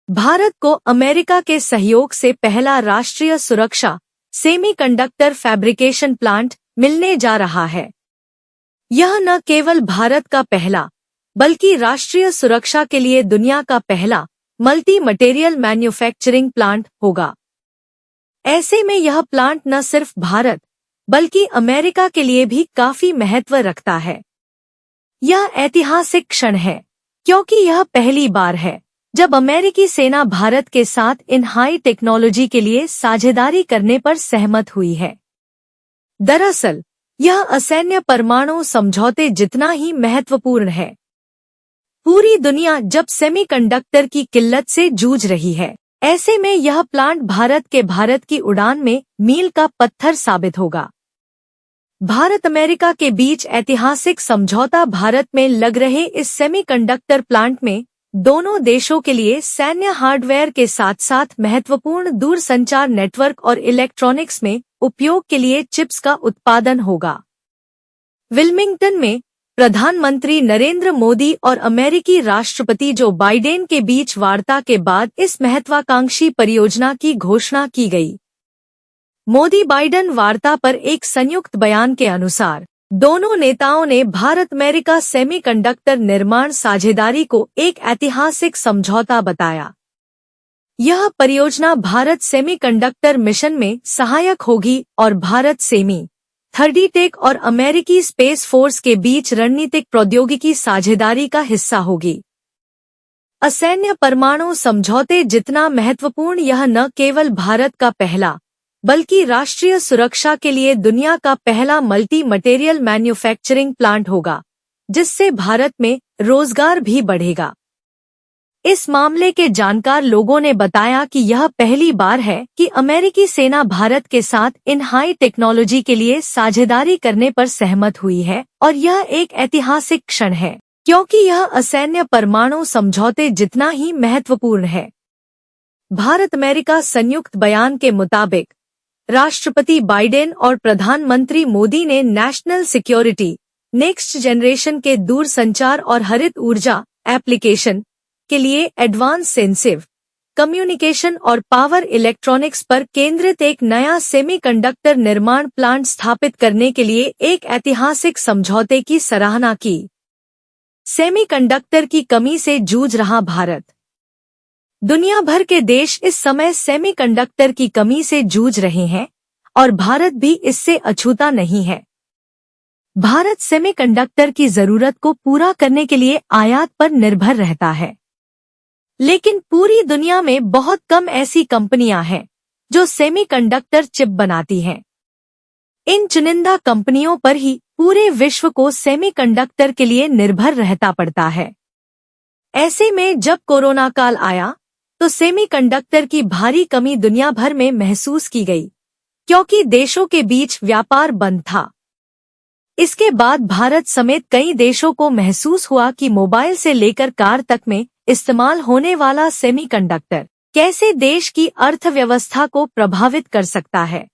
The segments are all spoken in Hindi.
भारत को अमेरिका के सहयोग से पहला राष्ट्रीय सुरक्षा सेमीकंडक्टर फैब्रिकेशन प्लांट मिलने जा रहा है। यह न केवल भारत का पहला बल्कि राष्ट्रीय सुरक्षा के लिए दुनिया का पहला मल्टी मटेरियल मैन्युफैक्चरिंग प्लांट होगा। ऐसे में यह प्लांट न सिर्फ भारत बल्कि अमेरिका के लिए भी काफी महत्व रखता है। यह ऐतिहासिक क्षण है क्योंकि यह पहली बार है जब अमेरिकी सेना भारत के साथ इन हाई टेक्नोलॉजी के लिए साझेदारी करने पर सहमत हुई है। दरअसल यह असैन्य परमाणु समझौते जितना ही महत्वपूर्ण है। पूरी दुनिया जब सेमीकंडक्टर की किल्लत से जूझ रही है, ऐसे में यह प्लांट भारत की उड़ान में मील का पत्थर साबित होगा। भारत अमेरिका के बीच ऐतिहासिक समझौता भारत में लग रहे इस सेमीकंडक्टर प्लांट में दोनों देशों के लिए सैन्य हार्डवेयर के साथ साथ महत्वपूर्ण दूरसंचार नेटवर्क और इलेक्ट्रॉनिक्स में उपयोग के लिए चिप्स का उत्पादन होगा। विल्मिंगटन में प्रधानमंत्री नरेंद्र मोदी और अमेरिकी राष्ट्रपति जो बाइडेन के बीच वार्ता के बाद इस महत्वाकांक्षी परियोजना की घोषणा की गई। मोदी बाइडेन वार्ता पर एक संयुक्त बयान के अनुसार दोनों नेताओं ने भारत अमेरिका सेमीकंडक्टर निर्माण साझेदारी को एक ऐतिहासिक समझौता बताया। यह परियोजना भारत सेमीकंडक्टर मिशन में सहायक होगी और भारत सेमी थर्डीटेक और अमेरिकी स्पेस फोर्स के बीच रणनीतिक प्रौद्योगिकी साझेदारी का हिस्सा होगी। असैन्य परमाणु समझौते जितना महत्वपूर्ण, यह न केवल भारत का पहला बल्कि राष्ट्रीय सुरक्षा के लिए दुनिया का पहला मल्टी मटेरियल मैन्युफैक्चरिंग प्लांट होगा, जिससे भारत में रोजगार भी बढ़ेगा। इस मामले के जानकार लोगों ने बताया कि यह पहली बार है कि अमेरिकी सेना भारत के साथ इन हाई टेक्नोलॉजी के लिए साझेदारी करने पर सहमत हुई है और यह एक ऐतिहासिक क्षण है क्योंकि यह असैन्य परमाणु समझौते जितना ही महत्वपूर्ण है। भारत अमेरिका संयुक्त बयान के मुताबिक राष्ट्रपति बाइडेन और प्रधानमंत्री मोदी ने नेशनल सिक्योरिटी, नेक्स्ट जनरेशन के दूरसंचार और हरित ऊर्जा एप्लीकेशन के लिए एडवांस सेंसिव कम्युनिकेशन और पावर इलेक्ट्रॉनिक्स पर केंद्रित एक नया सेमीकंडक्टर निर्माण प्लांट स्थापित करने के लिए एक ऐतिहासिक समझौते की सराहना की। सेमीकंडक्टर की कमी से जूझ रहा भारत। दुनिया भर के देश इस समय सेमीकंडक्टर की कमी से जूझ रहे हैं और भारत भी इससे अछूता नहीं है। भारत सेमीकंडक्टर की जरूरत को पूरा करने के लिए आयात पर निर्भर रहता है, लेकिन पूरी दुनिया में बहुत कम ऐसी कंपनियां हैं जो सेमीकंडक्टर चिप बनाती हैं। इन चुनिंदा कंपनियों पर ही पूरे विश्व को सेमीकंडक्टर के लिए निर्भर रहता पड़ता है। ऐसे में जब कोरोना काल आया तो सेमीकंडक्टर की भारी कमी दुनिया भर में महसूस की गई क्योंकि देशों के बीच व्यापार बंद था। इसके बाद भारत समेत कई देशों को महसूस हुआ कि मोबाइल से लेकर कार तक में इस्तेमाल होने वाला सेमीकंडक्टर कैसे देश की अर्थव्यवस्था को प्रभावित कर सकता है।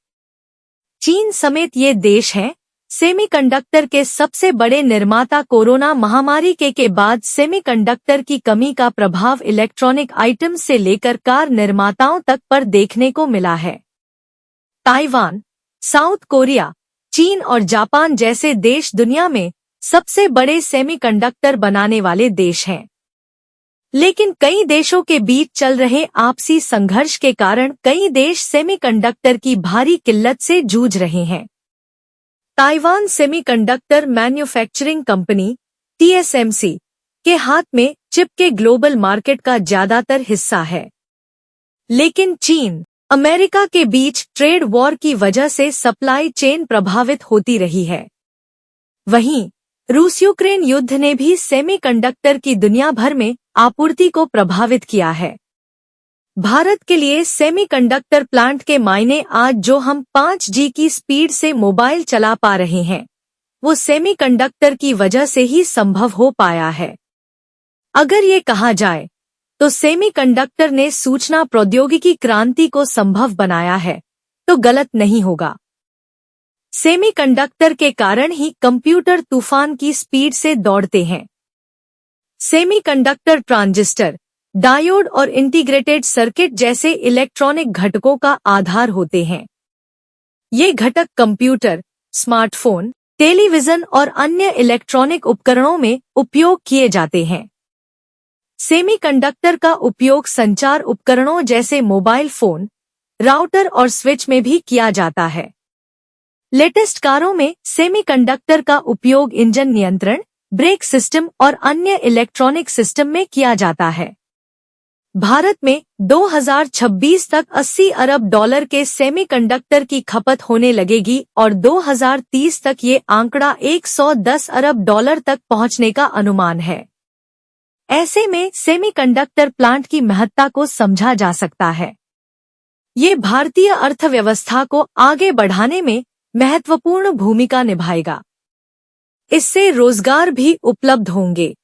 चीन समेत ये देश हैं सेमीकंडक्टर के सबसे बड़े निर्माता। कोरोना महामारी के बाद सेमीकंडक्टर की कमी का प्रभाव इलेक्ट्रॉनिक आइटम से लेकर कार निर्माताओं तक पर देखने को मिला है। ताइवान, साउथ कोरिया, चीन और जापान जैसे देश दुनिया में सबसे बड़े सेमीकंडक्टर बनाने वाले देश हैं, लेकिन कई देशों के बीच चल रहे आपसी संघर्ष के कारण कई देश सेमीकंडक्टर की भारी किल्लत से जूझ रहे हैं। Taiwan semiconductor manufacturing company TSMC के हाथ में चिप के ग्लोबल मार्केट का ज्यादातर हिस्सा है, लेकिन चीन, अमेरिका के बीच ट्रेड वॉर की वजह से सप्लाई चेन प्रभावित होती रही है। वहीं रूस यूक्रेन युद्ध ने भी सेमीकंडक्टर की दुनिया भर में आपूर्ति को प्रभावित किया है। भारत के लिए सेमीकंडक्टर प्लांट के मायने आज जो हम 5G की स्पीड से मोबाइल चला पा रहे हैं, वो सेमीकंडक्टर की वजह से ही संभव हो पाया है। अगर ये कहा जाए तो सेमीकंडक्टर ने सूचना प्रौद्योगिकी क्रांति को संभव बनाया है, तो गलत नहीं होगा। सेमीकंडक्टर के कारण ही कंप्यूटर तूफान की स्पीड से दौड़ते हैं। सेमीकंडक्टर ट्रांजिस्टर डायोड और इंटीग्रेटेड सर्किट जैसे इलेक्ट्रॉनिक घटकों का आधार होते हैं। ये घटक कंप्यूटर, स्मार्टफोन, टेलीविजन और अन्य इलेक्ट्रॉनिक उपकरणों में उपयोग किए जाते हैं। सेमीकंडक्टर का उपयोग संचार उपकरणों जैसे मोबाइल फोन, राउटर और स्विच में भी किया जाता है। लेटेस्ट कारों में सेमीकंडक्टर का उपयोग इंजन नियंत्रण, ब्रेक सिस्टम और अन्य इलेक्ट्रॉनिक सिस्टम में किया जाता है। भारत में 2026 तक $80 अरब के सेमीकंडक्टर की खपत होने लगेगी और 2030 तक ये आंकड़ा $110 अरब तक पहुंचने का अनुमान है। ऐसे में सेमीकंडक्टर प्लांट की महत्ता को समझा जा सकता है। ये भारतीय अर्थव्यवस्था को आगे बढ़ाने में महत्वपूर्ण भूमिका निभाएगा। इससे रोजगार भी उपलब्ध होंगे।